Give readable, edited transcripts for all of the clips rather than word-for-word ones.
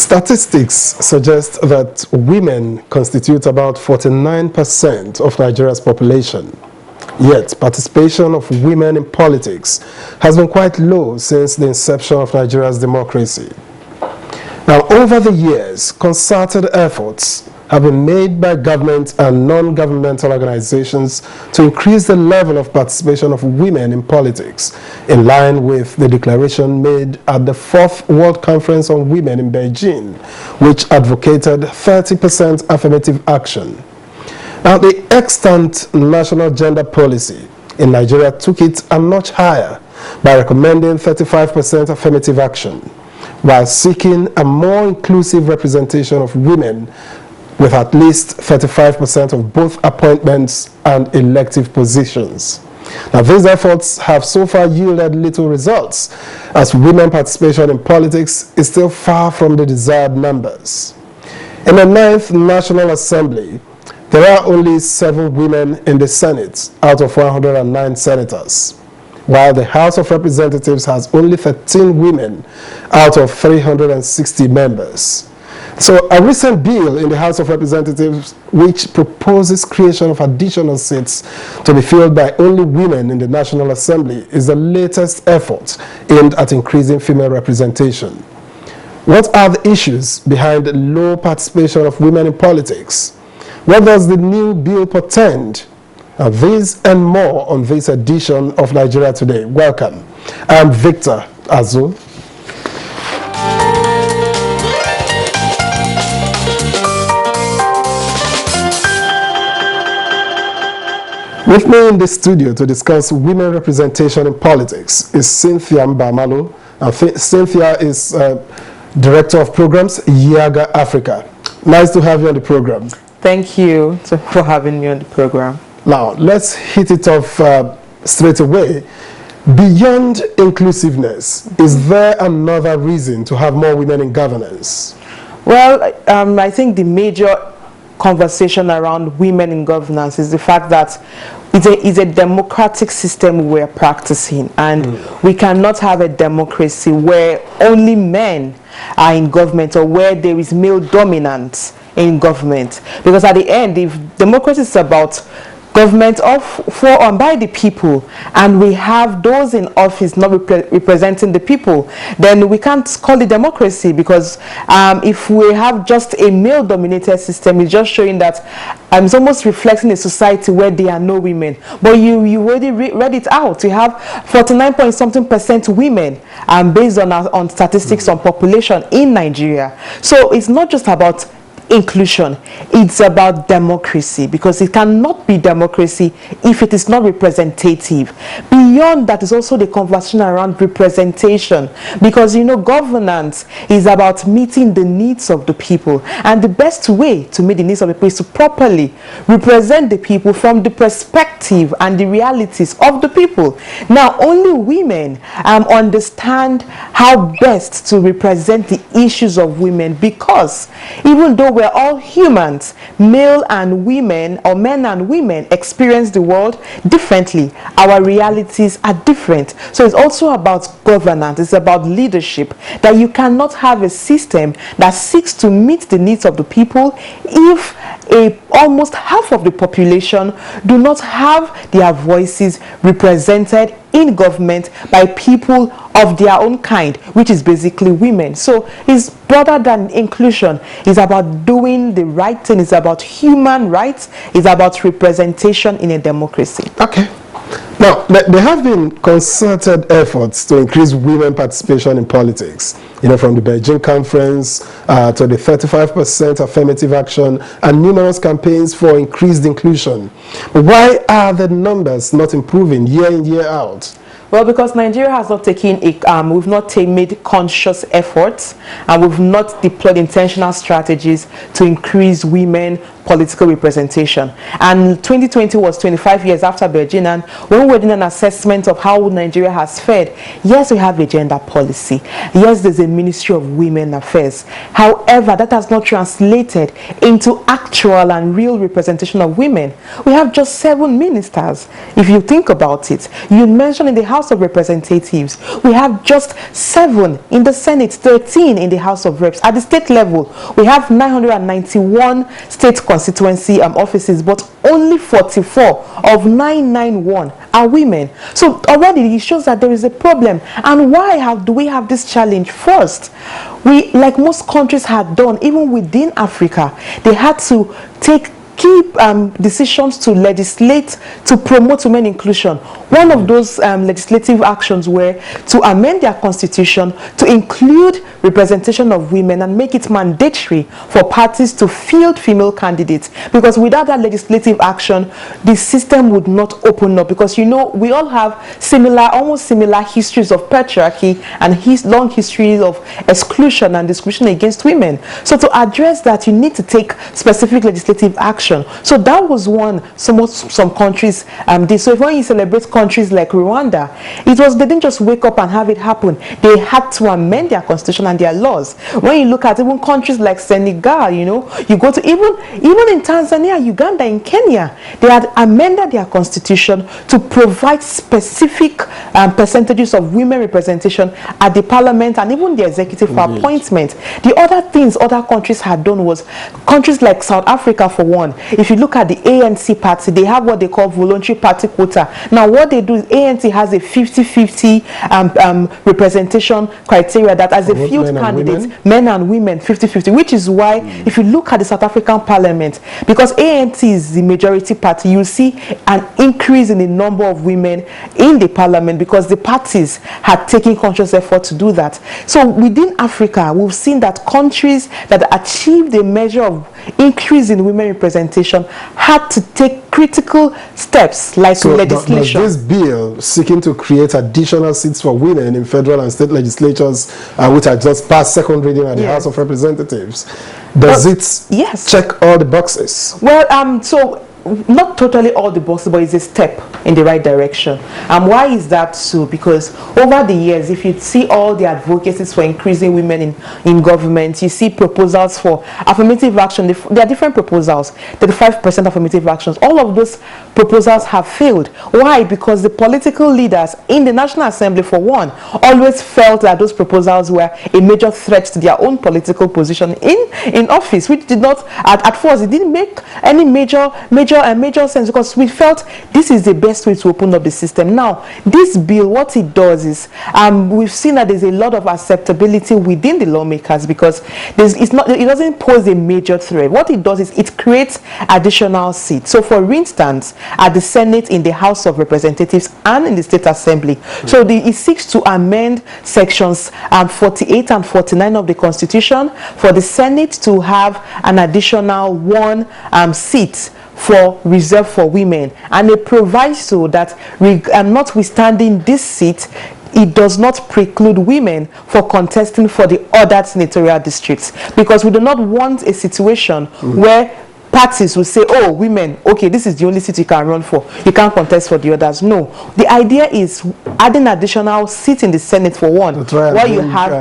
Statistics suggest that women constitute about 49% of Nigeria's population. Yet, participation of women in politics has been quite low since the inception of Nigeria's democracy. Now, over the years, concerted efforts have been made by government and non-governmental organizations to increase the level of participation of women in politics, in line with the declaration made at the 4th World Conference on Women in Beijing, which advocated 30% affirmative action. Now, the extant national gender policy in Nigeria took it a notch higher by recommending 35% affirmative action, while seeking a more inclusive representation of women with at least 35% of both appointments and elective positions. Now, these efforts have so far yielded little results, as women participation in politics is still far from the desired numbers. In the 9th National Assembly, there are only 7 women in the Senate out of 109 senators, while the House of Representatives has only 13 women out of 360 members. So a recent bill in the House of Representatives which proposes creation of additional seats to be filled by only women in the National Assembly is the latest effort aimed at increasing female representation. What are the issues behind the low participation of women in politics? What does the new bill portend? Now, these and more on this edition of Nigeria Today. Welcome. I'm Victor Azul. With me in the studio to discuss women representation in politics is Cynthia Mbamalo. Cynthia is Director of Programs, IGERIA Africa. Nice to have you on the program. Thank you for having me on the program. Now, let's hit it off straight away. Beyond inclusiveness, is there another reason to have more women in governance? Well, I think the major conversation around women in governance is the fact that it's a democratic system we're practicing, and we cannot have a democracy where only men are in government or where there is male dominance in government, because at the end, if democracy is about government of, for, and by the people, and we have those in office not representing the people, then we can't call it democracy, because if we have just a male-dominated system, it's just showing that it's almost reflecting a society where there are no women. But you already read it out. You have 49.something% women based on statistics on population in Nigeria. So it's not just about inclusion, it's about democracy, because it cannot be democracy if it is not representative. Beyond that is also the conversation around representation, because governance is about meeting the needs of the people, and the best way to meet the needs of the people is to properly represent the people from the perspective and the realities of the people. Now, only women understand how best to represent the issues of women, because even though we're all humans, male and women, or men and women, experience the world differently. Our realities are different. So it's also about governance, it's about leadership, that you cannot have a system that seeks to meet the needs of the people if almost half of the population do not have their voices represented in government by people of their own kind, which is basically women. So it's broader than inclusion. It's about doing the right thing. It's about human rights. It's about representation in a democracy. Okay. Now, there have been concerted efforts to increase women participation in politics, from the Beijing conference to the 35% affirmative action and numerous campaigns for increased inclusion. But why are the numbers not improving year in, year out? Well, because Nigeria has not taken we've not made conscious efforts, and we've not deployed intentional strategies to increase women political representation. And 2020 was 25 years after Beijing, and when we were doing an assessment of how Nigeria has fared, yes, we have a gender policy. Yes, there's a Ministry of Women Affairs. However, that has not translated into actual and real representation of women. We have just 7 ministers. If you think about it, you mentioned in the House House of Representatives, we have just 7. In the Senate, 13 in the House of Reps. At the state level, we have 991 state constituency offices, but only 44 of 991 are women. So already it shows that there is a problem. And why do we have this challenge? First, we, like most countries had done, even within Africa, they had to take key decisions to legislate to promote women inclusion. One of those legislative actions were to amend their constitution to include representation of women and make it mandatory for parties to field female candidates, because without that legislative action, the system would not open up, because, you know, we all have almost similar histories of patriarchy and long histories of exclusion and discrimination against women. So to address that, you need to take specific legislative action. So that was one some countries did. So if when you celebrate countries like Rwanda, they didn't just wake up and have it happen. They had to amend their constitution and their laws. When you look at even countries like Senegal, you know, you go to even in Tanzania, Uganda, in Kenya, they had amended their constitution to provide specific percentages of women representation at the parliament and even the executive for appointment. The other things other countries had done was, countries like South Africa, for one, if you look at the ANC party, they have what they call voluntary party quota. Now what they do is ANC has a 50-50 representation criteria, that as a field candidate, men and women 50-50, which is why if you look at the South African parliament, because ANC is the majority party, you see an increase in the number of women in the parliament, because the parties had taken conscious effort to do that. So within Africa, we've seen that countries that achieved a measure of increase in women representation had to take critical steps like legislation. Does this bill seeking to create additional seats for women in federal and state legislatures, which are just passed second reading at the House of Representatives, does it check all the boxes? Well, so not totally all the boxes, but it's a step in the right direction. And why is that so? Because over the years, if you see all the advocacies for increasing women in government, you see proposals for affirmative action. There are different proposals, 35% affirmative actions. All of those proposals have failed. Why? Because the political leaders in the National Assembly, for one, always felt that those proposals were a major threat to their own political position in office, which did not, at first, it didn't make any major sense, because we felt this is the best way to open up the system. Now, this bill, what it does is, we've seen that there's a lot of acceptability within the lawmakers, because it doesn't pose a major threat. What it does is it creates additional seats. So, for instance, at the Senate, in the House of Representatives, and in the State Assembly, so it seeks to amend sections 48 and 49 of the Constitution for the Senate to have an additional 1 seat reserved for women, and it provides so that notwithstanding this seat, it does not preclude women for contesting for the other senatorial districts, because we do not want a situation where parties will say, oh, women, okay, this is the only seat you can run for, you can't contest for the others. No, the idea is adding additional seat in the Senate, for one, where you have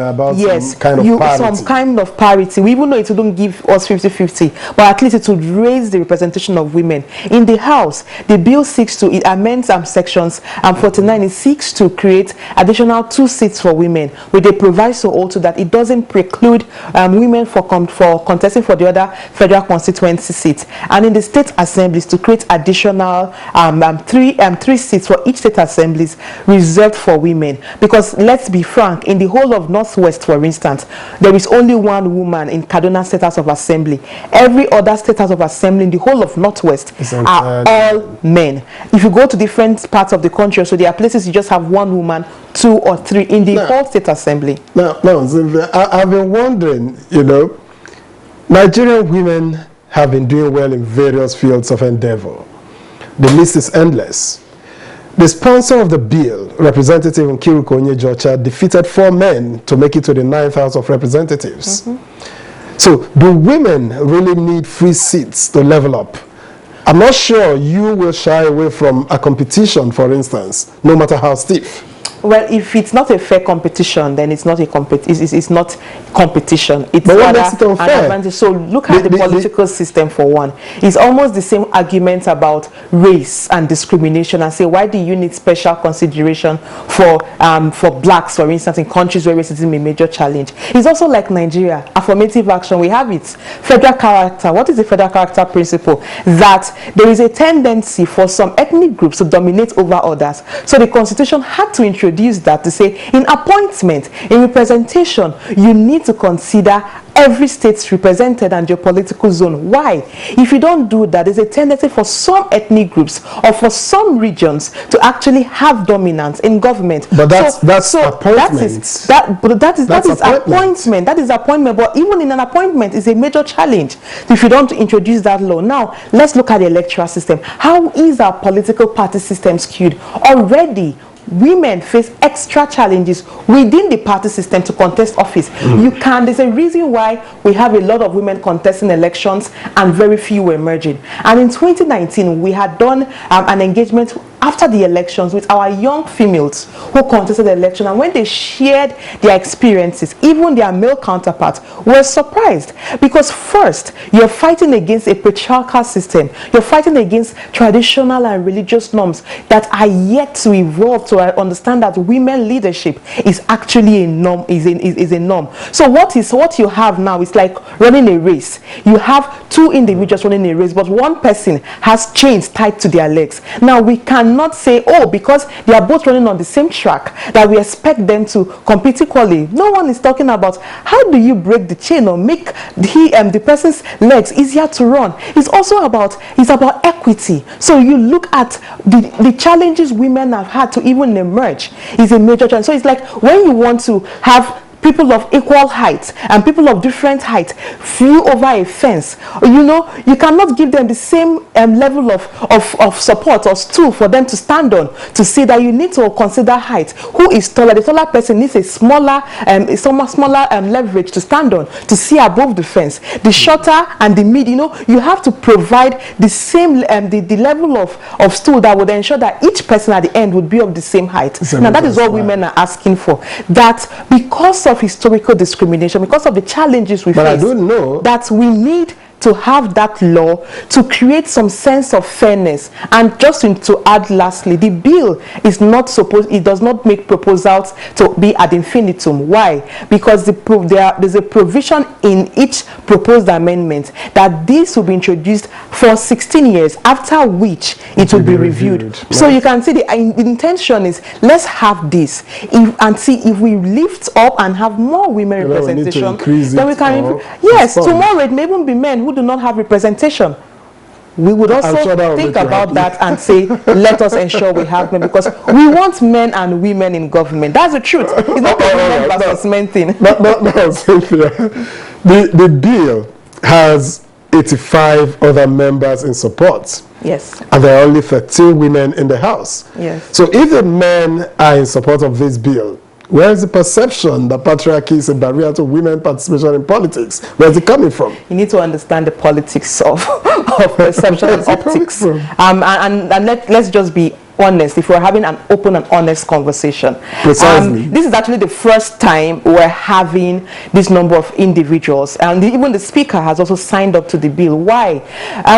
some kind of parity. We even know it wouldn't give us 50-50, but at least it would raise the representation of women. In the House, the bill it amends sections 49. It seeks to create additional 2 seats for women, with a proviso also that it doesn't preclude women for contesting for the other federal constituency seats. And in the state assemblies, to create additional 3 seats for each state assemblies reserved for women. Because let's be frank, in the whole of Northwest, for instance, there is only 1 woman in Kaduna State House of Assembly. Every other state house of assembly in the whole of Northwest are all men. If you go to different parts of the country, so there are places you just have 1 woman, 2 or 3 in the whole state assembly. Now, I've been wondering, you know, Nigerian women have been doing well in various fields of endeavor. The list is endless. The sponsor of the bill, Representative Nkiruka Onyejocha, defeated 4 men to make it to the 9th House of Representatives. So, do women really need free seats to level up? I'm not sure you will shy away from a competition, for instance, no matter how stiff. Well, if it's not a fair competition, then it's not a it's not competition. It's but what rather makes it unfair? an advantage. So look at the political system for one. It's almost the same argument about race and discrimination, and say, why do you need special consideration for blacks, for instance, in countries where racism is a major challenge? It's also like Nigeria, affirmative action. We have it. Federal character. What is the federal character principle? That there is a tendency for some ethnic groups to dominate over others. So the Constitution had to introduce that to say, in appointment, in representation, you need to consider every state's represented and your political zone. Why? If you don't do that, there's a tendency for some ethnic groups or for some regions to actually have dominance in government. But that's appointment. That is appointment. That is appointment. But even in an appointment, is a major challenge if you don't introduce that law. Now, let's look at the electoral system. How is our political party system skewed? Already, women face extra challenges within the party system to contest office. There's a reason why we have a lot of women contesting elections and very few were emerging. And in 2019, we had done an engagement after the elections with our young females who contested the election, and when they shared their experiences, even their male counterparts were surprised, because first, you're fighting against a patriarchal system. You're fighting against traditional and religious norms that are yet to evolve to understand that women leadership is actually a norm, is a norm. So what you have now is like running a race. You have two individuals running a race, but one person has chains tied to their legs. Now we cannot say, oh, because they are both running on the same track, that we expect them to compete equally. No one is talking about how do you break the chain or make the person's legs easier to run. It's about equity. So you look at the challenges women have had to even emerge is a major challenge. So it's like when you want to have people of equal height and people of different height flew over a fence, you cannot give them the same level of support or stool for them to stand on, to see that you need to consider height. Who is taller? The taller person needs a smaller leverage to stand on, to see above the fence. The shorter and the mid, you have to provide the same the level of stool that would ensure that each person at the end would be of the same height. Now that is what women are asking for. That because of historical discrimination, because of the challenges we face, I don't know that we need to have that law to create some sense of fairness. And just to add lastly, the bill is not supposed, it does not make proposals to be ad infinitum. Why? Because there's a provision in each proposed amendment that this will be introduced for 16 years, after which it will be reviewed. Right. So you can see the intention is, let's have this and see if we lift up and have more women representation, then we can yes, tomorrow it may even be men who do not have representation. We would also think about that and say, let us ensure we have men, because we want men and women in government. That's the truth. It's not a women versus men thing. No, Cynthia. The bill has 85 other members in support. Yes. And there are only 13 women in the House. Yes. So if the men are in support of this bill, where is the perception that patriarchy is a barrier to women participation in politics? Where is it coming from? You need to understand the politics of perception and optics. And let's just be honest, if we're having an open and honest conversation. Precisely. This is actually the first time we're having this number of individuals, and even the speaker has also signed up to the bill. Why?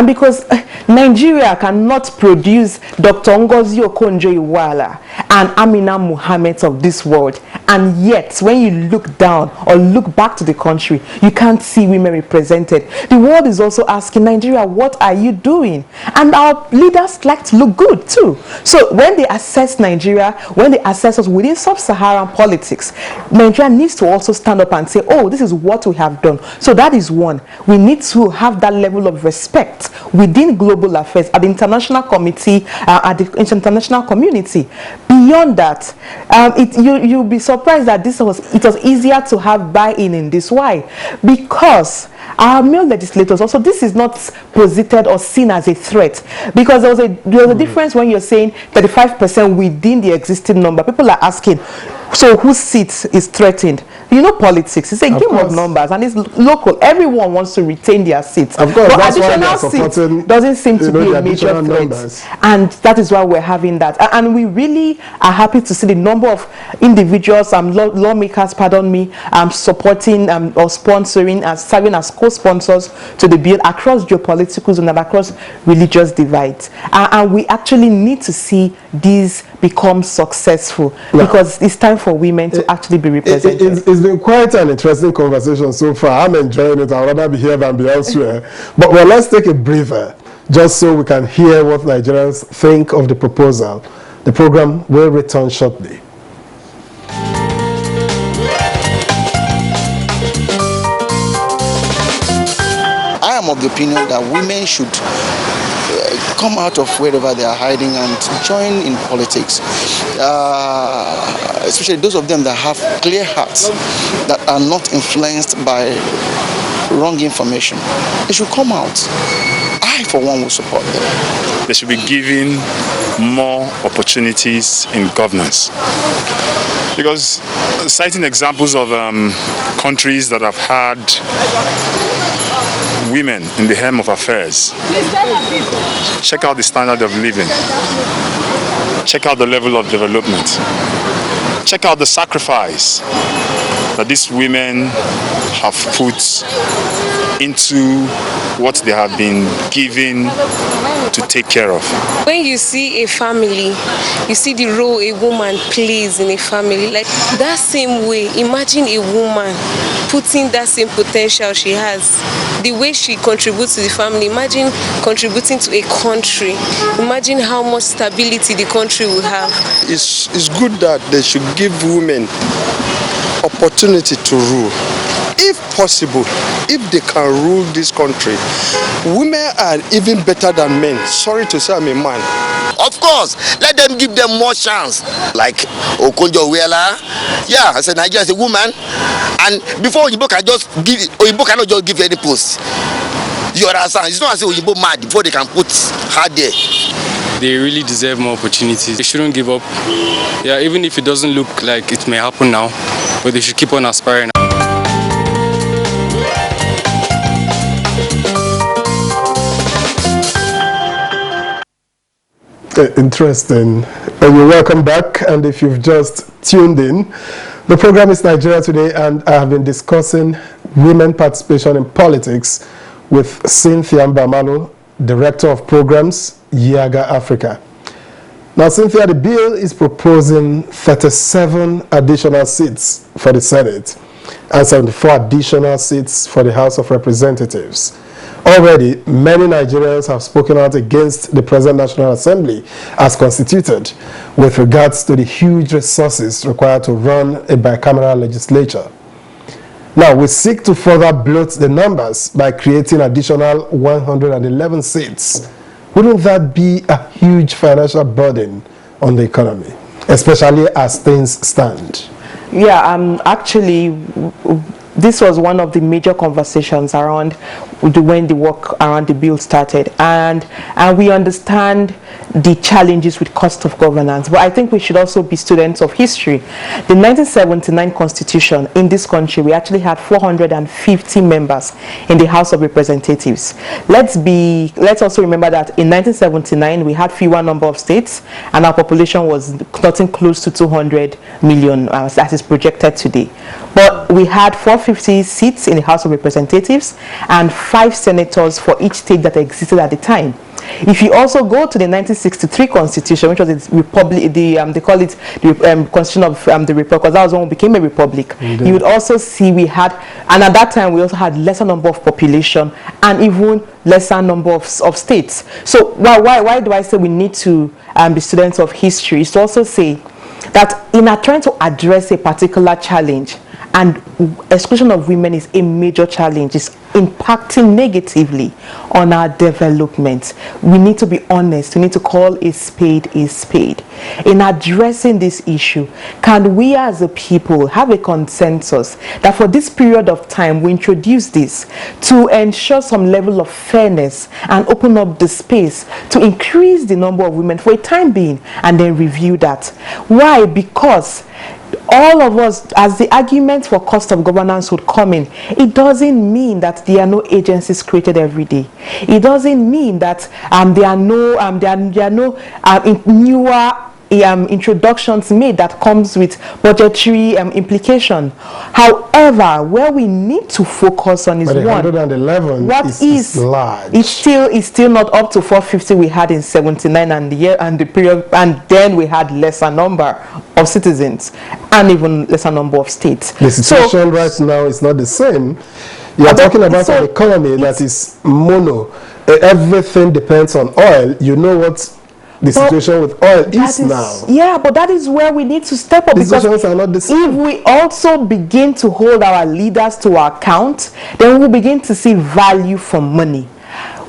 Because Nigeria cannot produce Dr. Ngozi Okonjo-Iweala and Amina Mohammed of this world, and yet when you look down or look back to the country, you can't see women represented. The world is also asking, Nigeria, what are you doing? And our leaders like to look good too. So when they assess Nigeria, when they assess us within sub-Saharan politics, Nigeria needs to also stand up and say, oh, this is what we have done. So that is one. We need to have that level of respect within global affairs, at the international committee, at the international community. Beyond that, you'll be surprised that it was easier to have buy-in in this. Why? Because our male legislators also, this is not posited or seen as a threat, because there was a difference when you're saying 35% within the existing number. People are asking, So whose seat is threatened? You know, politics, it's a game of numbers, and it's local. Everyone wants to retain their seats. Of course, but that's why additional seats doesn't seem to be a major threat. And that is why we're having that. And we really are happy to see the number of individuals, lawmakers, supporting or sponsoring and serving as co-sponsors to the bill across geopolitical zones and across religious divides. And we actually need to see these become successful, because it's time for women to actually be represented. It's been quite an interesting conversation so far. I'm enjoying it. I'd rather be here than be elsewhere. But well, let's take a breather, just so we can hear what Nigerians think of the proposal. The program will return shortly. I am of the opinion that women should come out of wherever they are hiding and join in politics, especially those of them that have clear hearts, that are not influenced by wrong information. They should come out. I, for one, will support them. They should be given more opportunities in governance. Because citing examples of countries that have had women in the helm of affairs, check out the standard of living, check out the level of development, check out the sacrifice that these women have put into what they have been given to take care of. When you see a family, you see the role a woman plays in a family. Like that same way, imagine a woman putting that same potential she has, the way she contributes to the family. Imagine contributing to a country. Imagine how much stability the country will have. It's good that they should give women opportunity to rule. If possible, if they can rule this country, women are even better than men. Sorry to say I'm a man. Of course, let them give them more chance. Like Okonjo Iweala, yeah, as a Nigerian, as a woman, and before Oyibo can just give, Oyibo cannot just give you any post. You understand? It's not as if Oyibo mad before they can put her there. They really deserve more opportunities. They shouldn't give up. Yeah, even if it doesn't look like it may happen now, but they should keep on aspiring. Interesting. You're welcome back, and if you've just tuned in, the program is Nigeria Today, and I have been discussing women participation in politics with Cynthia Mbamalu, Director of Programs, YIAGA Africa. Now, Cynthia, the bill is proposing 37 additional seats for the Senate and 74 additional seats for the House of Representatives. Already, many Nigerians have spoken out against the present National Assembly as constituted with regards to the huge resources required to run a bicameral legislature. Now, we seek to further bloat the numbers by creating additional 111 seats. Wouldn't that be a huge financial burden on the economy, especially as things stand? Yeah, actually, this was one of the major conversations around when the work around the bill started, and we understand the challenges with cost of governance, but I think we should also be students of history. The 1979 constitution in this country, we actually had 450 members in the House of Representatives. Let's also remember that in 1979 we had fewer number of states and our population was nothing close to 200 million as is projected today. But we had 450 seats in the House of Representatives and 5 senators for each state that existed at the time. If you also go to the 1963 constitution, which was the republic, they call it the constitution of the republic, because that was when we became a republic. Indeed. You would also see we had, and at that time we also had lesser number of population and even lesser number of states. So why do I say we need to be students of history? Is to also say that in our trying to address a particular challenge, and exclusion of women is a major challenge, it's impacting negatively on our development. We need to be honest, we need to call a spade a spade. In addressing this issue, can we as a people have a consensus that for this period of time we introduce this to ensure some level of fairness and open up the space to increase the number of women for a time being and then review that? Why? Because all of us, as the argument for cost of governance would come in, it doesn't mean that there are no agencies created every day. It doesn't mean that there are no newer introductions made that comes with budgetary implication. However, where we need to focus on is 111 what is large. It's still not up to 450 we had in 79 and the period, and then we had lesser number of citizens and even lesser number of states. The situation right now is not the same. You are talking about an economy that is mono. Everything depends on oil. You know what the situation with oil is now. Yeah, but that is where we need to step up. Because are not the same. If we also begin to hold our leaders to account, then we'll begin to see value for money.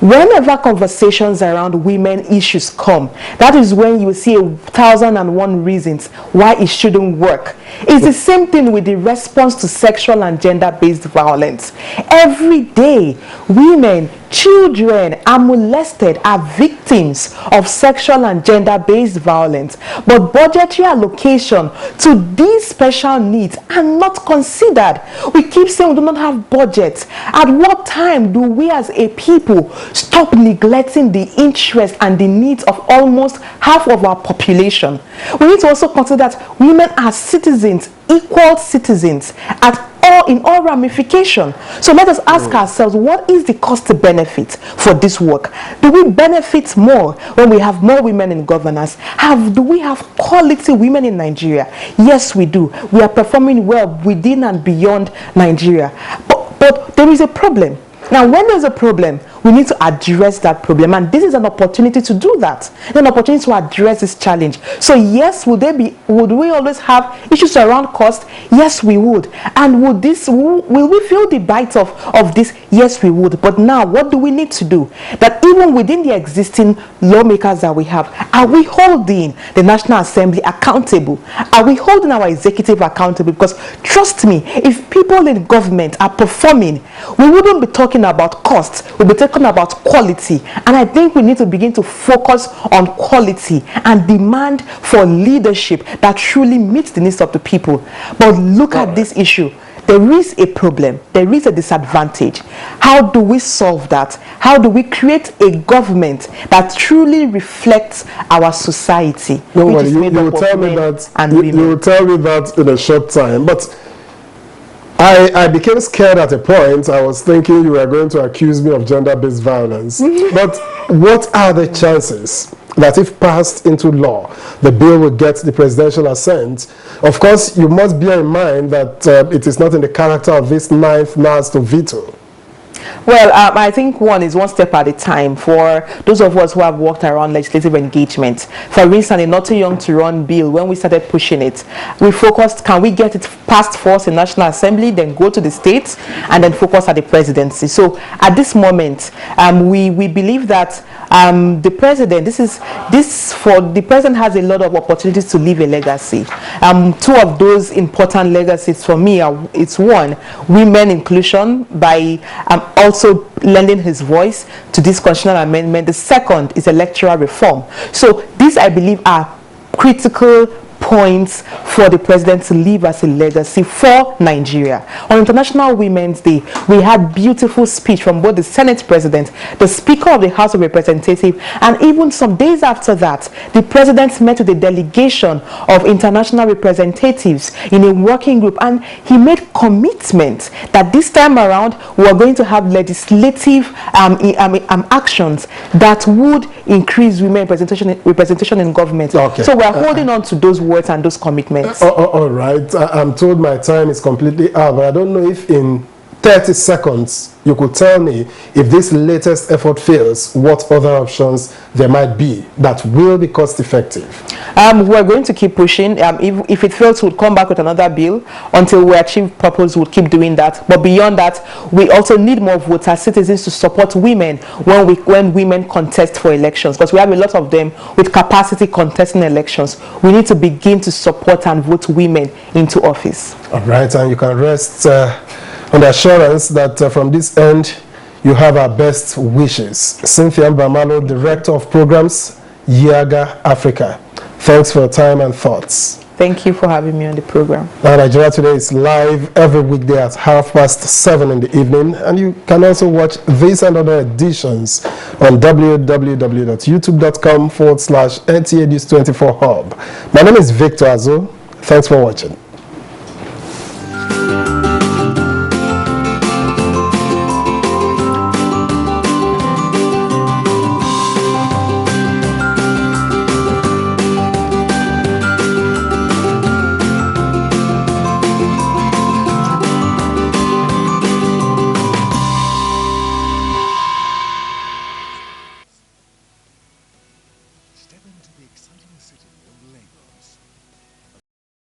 Whenever conversations around women issues come, that is when you see 1,001 reasons why it shouldn't work. It's the same thing with the response to sexual and gender-based violence. Every day, women, children are molested, are victims of sexual and gender-based violence. But budgetary allocation to these special needs are not considered. We keep saying we do not have budget. At what time do we as a people stop neglecting the interests and the needs of almost half of our population? We need to also consider that women are citizens, equal citizens in all ramifications. So let us ask ourselves, what is the cost benefit for this work? Do we benefit more when we have more women in governance? Do we have quality women in Nigeria? Yes, we do. We are performing well within and beyond Nigeria. But there is a problem. Now, when there's a problem, we need to address that problem, and this is an opportunity to do that, an opportunity to address this challenge. So yes, would we always have issues around cost? Yes, we would. And will we feel the bite of this? Yes, we would. But now, what do we need to do? That even within the existing lawmakers that we have, are we holding the National Assembly accountable? Are we holding our executive accountable? Because trust me, if people in government are performing, we wouldn't be talking about cost. We'll be talking about quality. And I think we need to begin to focus on quality and demand for leadership that truly meets the needs of the people. But look at this issue. There is a problem. There is a disadvantage. How do we solve that? How do we create a government that truly reflects our society? No, well, you will tell me that in a short time. But I became scared at a point. I was thinking you were going to accuse me of gender-based violence. But what are the chances that if passed into law, the bill will get the presidential assent? Of course, you must bear in mind that it is not in the character of this ninth NAS to veto. Well, I think one step at a time. For those of us who have worked around legislative engagement, for instance, a Not Too Young to Run bill, when we started pushing it, we focused, can we get it passed first in National Assembly, then go to the states, and then focus at the presidency. So at this moment, we believe that the president, the president has a lot of opportunities to leave a legacy. Two of those important legacies for me it's one, women inclusion by also lending his voice to this constitutional amendment. The second is electoral reform. So these, I believe, are critical points for the president to leave as a legacy for Nigeria. On International Women's Day, we had beautiful speech from both the Senate President, the Speaker of the House of Representatives, and even some days after that, the President met with a delegation of international representatives in a working group, and he made commitment that this time around we are going to have legislative actions that would increase women representation in government. Okay. So we are holding on to those words and those commitments. All right. I'm told my time is completely out, but I don't know if in 30 seconds you could tell me, if this latest effort fails, what other options there might be that will be cost effective. We're going to keep pushing. If it fails, we'll come back with another bill. Until we achieve purpose, we'll keep doing that. But beyond that, we also need more voters, citizens, to support women when women contest for elections, because we have a lot of them with capacity contesting elections. We need to begin to support and vote women into office. All right, and you can rest on the assurance that from this end, you have our best wishes. Cynthia Mbamalo, Director of Programs, IGERIA Africa. Thanks for your time and thoughts. Thank you for having me on the program. Now, Nigeria Today is live every weekday at 7:30 in the evening, and you can also watch this and other editions on www.youtube.com/NTA News 24 Hub. My name is Victor Azo. Thanks for watching.